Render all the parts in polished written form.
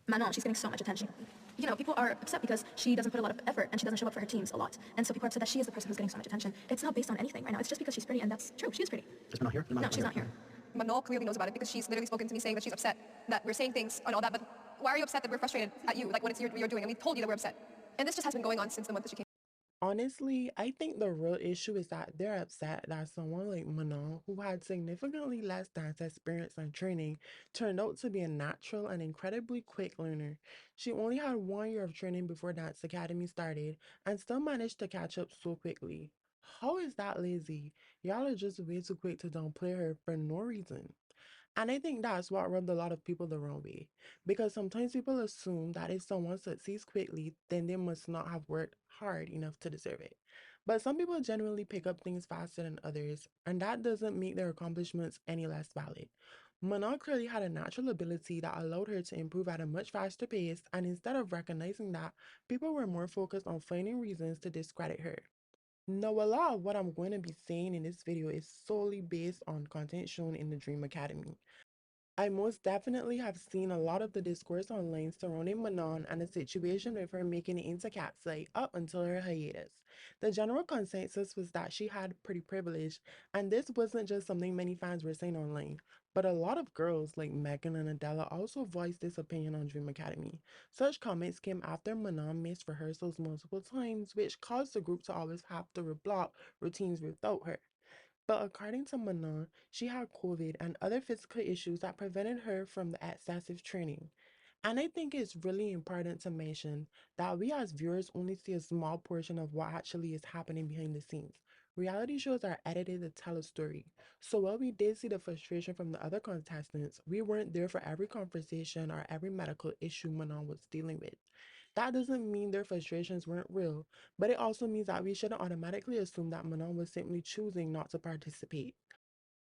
Manon, she's getting so much attention. You know, people are upset because she doesn't put a lot of effort and she doesn't show up for her teams a lot. And so people are upset that she is the person who's getting so much attention. It's not based on anything right now. It's just because she's pretty, and that's true. She is pretty. Is Manon here? No, she's not here. Manon clearly knows about it because she's literally spoken to me saying that she's upset that we're saying things and all that. But why are you upset that we're frustrated at you? Like what it's you're doing, and we told you that we're upset. And this just has been going on since the month that she came. Honestly, I think the real issue is that they're upset that someone like Manon, who had significantly less dance experience and training, turned out to be a natural and incredibly quick learner. She only had 1 year of training before Dance Academy started and still managed to catch up so quickly. How is that lazy? Y'all are just way too quick to downplay her for no reason. And I think that's what rubbed a lot of people the wrong way. Because sometimes people assume that if someone succeeds quickly, then they must not have worked hard enough to deserve it. But some people genuinely pick up things faster than others, and that doesn't make their accomplishments any less valid. Manon clearly had a natural ability that allowed her to improve at a much faster pace, and instead of recognizing that, people were more focused on finding reasons to discredit her. Now, a lot of what I'm going to be saying in this video is solely based on content shown in the Dream Academy. I most definitely have seen a lot of the discourse online surrounding Manon and the situation with her making it into KATSEYE up until her hiatus. The general consensus was that she had pretty privilege, and this wasn't just something many fans were saying online, but a lot of girls like Megan and Adela also voiced this opinion on Dream Academy. Such comments came after Manon missed rehearsals multiple times, which caused the group to always have to reblock routines without her. But according to Manon, she had COVID and other physical issues that prevented her from the excessive training. And I think it's really important to mention that we as viewers only see a small portion of what actually is happening behind the scenes. Reality shows are edited to tell a story. So while we did see the frustration from the other contestants, we weren't there for every conversation or every medical issue Manon was dealing with. That doesn't mean their frustrations weren't real, but it also means that we shouldn't automatically assume that Manon was simply choosing not to participate.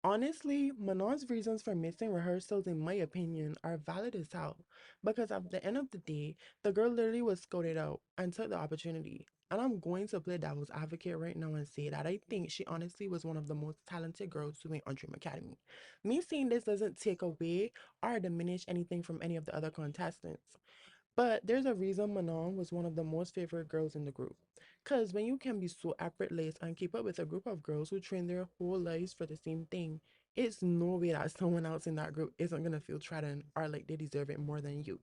Honestly, Manon's reasons for missing rehearsals, in my opinion, are valid as hell. Because at the end of the day, the girl literally was scouted out and took the opportunity. And I'm going to play devil's advocate right now and say that I think she honestly was one of the most talented girls to win on Dream Academy. Me saying this doesn't take away or diminish anything from any of the other contestants. But there's a reason Manon was one of the most favorite girls in the group. Because when you can be so effortless and keep up with a group of girls who train their whole lives for the same thing, it's no way that someone else in that group isn't going to feel threatened or like they deserve it more than you.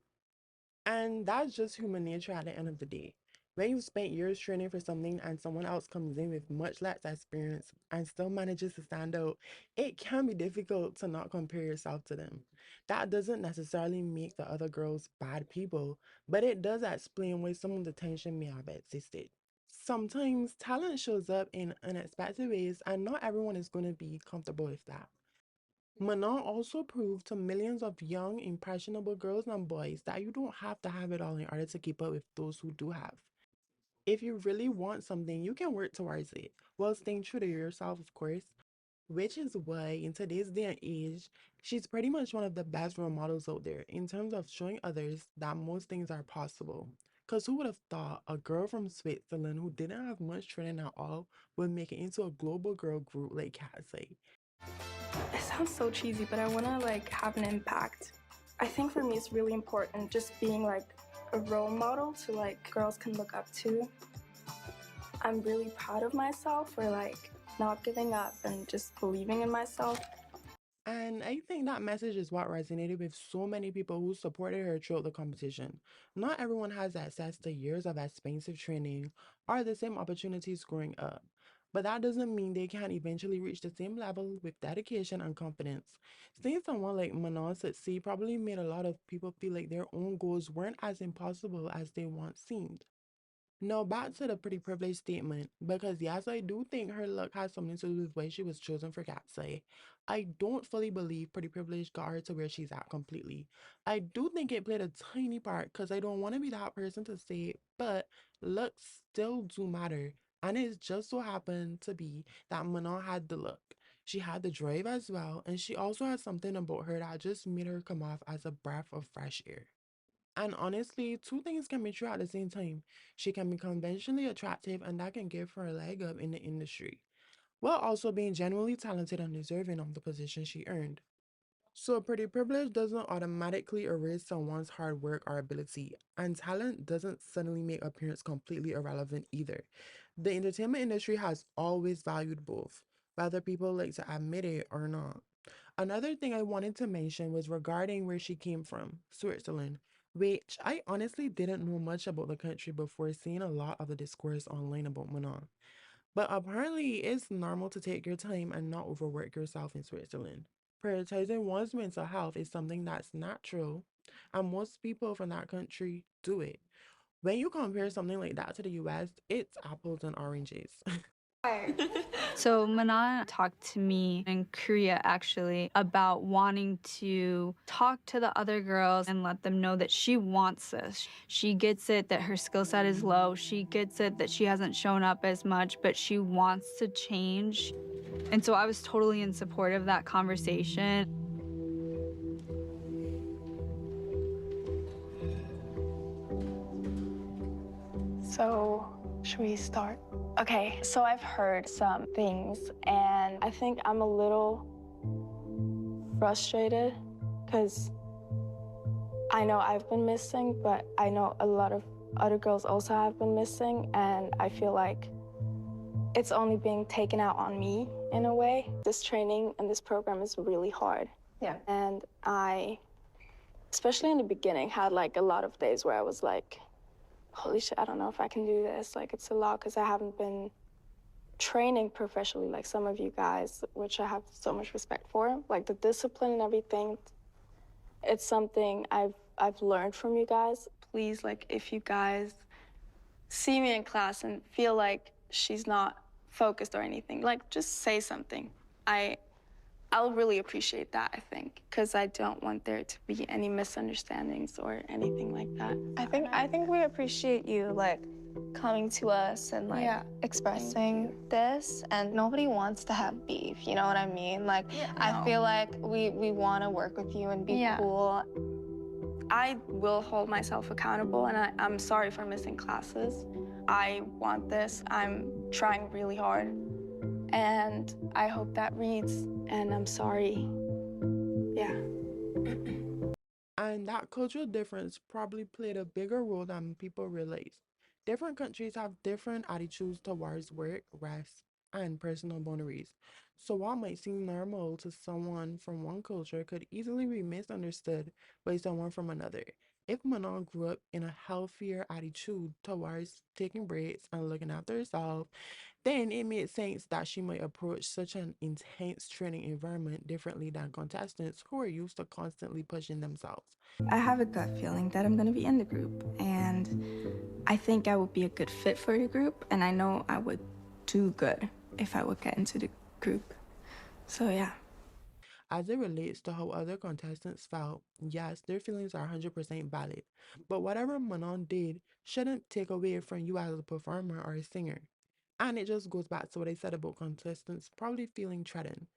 And that's just human nature at the end of the day. When you've spent years training for something and someone else comes in with much less experience and still manages to stand out, it can be difficult to not compare yourself to them. That doesn't necessarily make the other girls bad people, but it does explain why some of the tension may have existed. Sometimes talent shows up in unexpected ways, and not everyone is going to be comfortable with that. Manon also proved to millions of young, impressionable girls and boys that you don't have to have it all in order to keep up with those who do have. If you really want something, you can work towards it while staying true to yourself, of course, which is why in today's day and age, she's pretty much one of the best role models out there in terms of showing others that most things are possible. Because who would have thought a girl from Switzerland who didn't have much training at all would make it into a global girl group like KATSEYE? It sounds so cheesy, but I want to like have an impact. I think for me it's really important just being like a role model to like girls can look up to. I'm really proud of myself for like not giving up and just believing in myself. And I think that message is what resonated with so many people who supported her throughout the competition. Not everyone has access to years of expensive training or the same opportunities growing up. But that doesn't mean they can't eventually reach the same level with dedication and confidence. Seeing someone like Manon succeed probably made a lot of people feel like their own goals weren't as impossible as they once seemed. Now back to the pretty privileged statement, because yes, I do think her luck has something to do with why she was chosen for KATSEYE. I don't fully believe pretty privilege got her to where she's at completely. I do think it played a tiny part because I don't want to be that person to say it, but looks still do matter. And it just so happened to be that Manon had the look. She had the drive as well, and she also had something about her that just made her come off as a breath of fresh air. And honestly, two things can be true at the same time. She can be conventionally attractive, and that can give her a leg up in the industry, while also being genuinely talented and deserving of the position she earned. So, pretty privilege doesn't automatically erase someone's hard work or ability, and talent doesn't suddenly make appearance completely irrelevant either. The entertainment industry has always valued both, whether people like to admit it or not. Another thing I wanted to mention was regarding where she came from, Switzerland, which I honestly didn't know much about the country before seeing a lot of the discourse online about Manon. But apparently, it's normal to take your time and not overwork yourself in Switzerland. Prioritizing one's mental health is something that's natural, and most people from that country do it. When you compare something like that to the US, it's apples and oranges. So Manon talked to me in Korea actually about wanting to talk to the other girls and let them know that she wants this. She gets it that her skill set is low. She gets it that she hasn't shown up as much, but she wants to change. And so I was totally in support of that conversation. So, should we start? Okay, so I've heard some things, and I think I'm a little frustrated because I know I've been missing, but I know a lot of other girls also have been missing, and I feel like it's only being taken out on me in a way. This training and this program is really hard. Yeah. And I, especially in the beginning, had like a lot of days where I was like, holy shit, I don't know if I can do this. Like, it's a lot because I haven't been training professionally like some of you guys, which I have so much respect for. Like, the discipline and everything, it's something I've learned from you guys. Please, like, if you guys see me in class and feel like she's not focused or anything, like, just say something. I'll really appreciate that, I think, because I don't want there to be any misunderstandings or anything like that. I think we appreciate you like coming to us and like Yeah. expressing this, and nobody wants to have beef, you know what I mean? Like I feel like we want to work with you and be cool. I will hold myself accountable, and I'm sorry for missing classes. I want this. I'm trying really hard, and I hope that reads, and I'm sorry. Yeah. And that cultural difference probably played a bigger role than people realize. Different countries have different attitudes towards work, rest, and personal boundaries. So, what might seem normal to someone from one culture could easily be misunderstood by someone from another. If Manon grew up in a healthier attitude towards taking breaks and looking after herself, then it made sense that she might approach such an intense training environment differently than contestants who are used to constantly pushing themselves. I have a gut feeling that I'm going to be in the group, and I think I would be a good fit for the group, and I know I would do good if I would get into the group. So, yeah. As it relates to how other contestants felt, yes, their feelings are 100% valid. But whatever Manon did shouldn't take away from you as a performer or a singer. And it just goes back to what I said about contestants probably feeling threatened.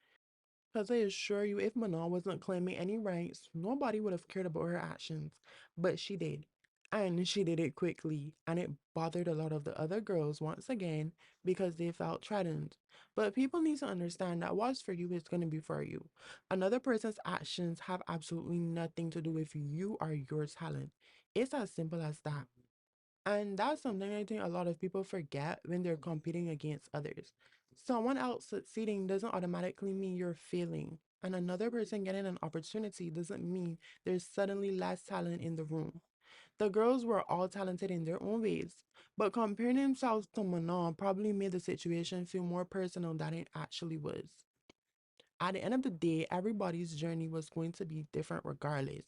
Because I assure you, if Manon wasn't claiming any rights, nobody would have cared about her actions. But she did. And she did it quickly. And it bothered a lot of the other girls once again because they felt threatened. But people need to understand that what's for you is going to be for you. Another person's actions have absolutely nothing to do with you or your talent. It's as simple as that. And that's something I think a lot of people forget when they're competing against others. Someone else succeeding doesn't automatically mean you're failing. And another person getting an opportunity doesn't mean there's suddenly less talent in the room. The girls were all talented in their own ways, but comparing themselves to Manon probably made the situation feel more personal than it actually was. At the end of the day, everybody's journey was going to be different regardless.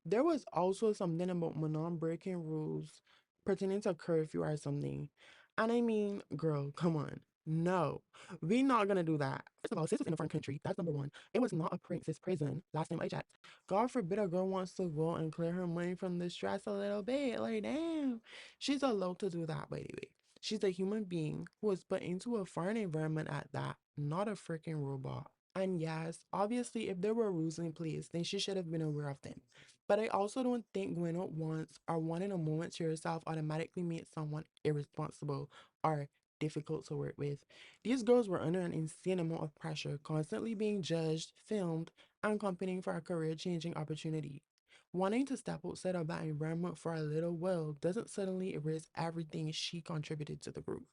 There was also something about Manon breaking rules pertaining to curfew or something. And I mean, girl, come on. No, we not gonna do that. First of all, sis was in a foreign country. That's number one. It was not a princess prison. Last time I checked. God forbid a girl wants to go and clear her mind from the stress a little bit. Like, damn. She's allowed to do that, by the way. She's a human being who was put into a foreign environment at that, not a freaking robot. And yes, obviously, if there were rules in place, then she should have been aware of them. But I also don't think going out once or wanting a moment to yourself automatically makes someone irresponsible or difficult to work with. These girls were under an insane amount of pressure, constantly being judged, filmed, and competing for a career-changing opportunity. Wanting to step outside of that environment for a little while doesn't suddenly erase everything she contributed to the group.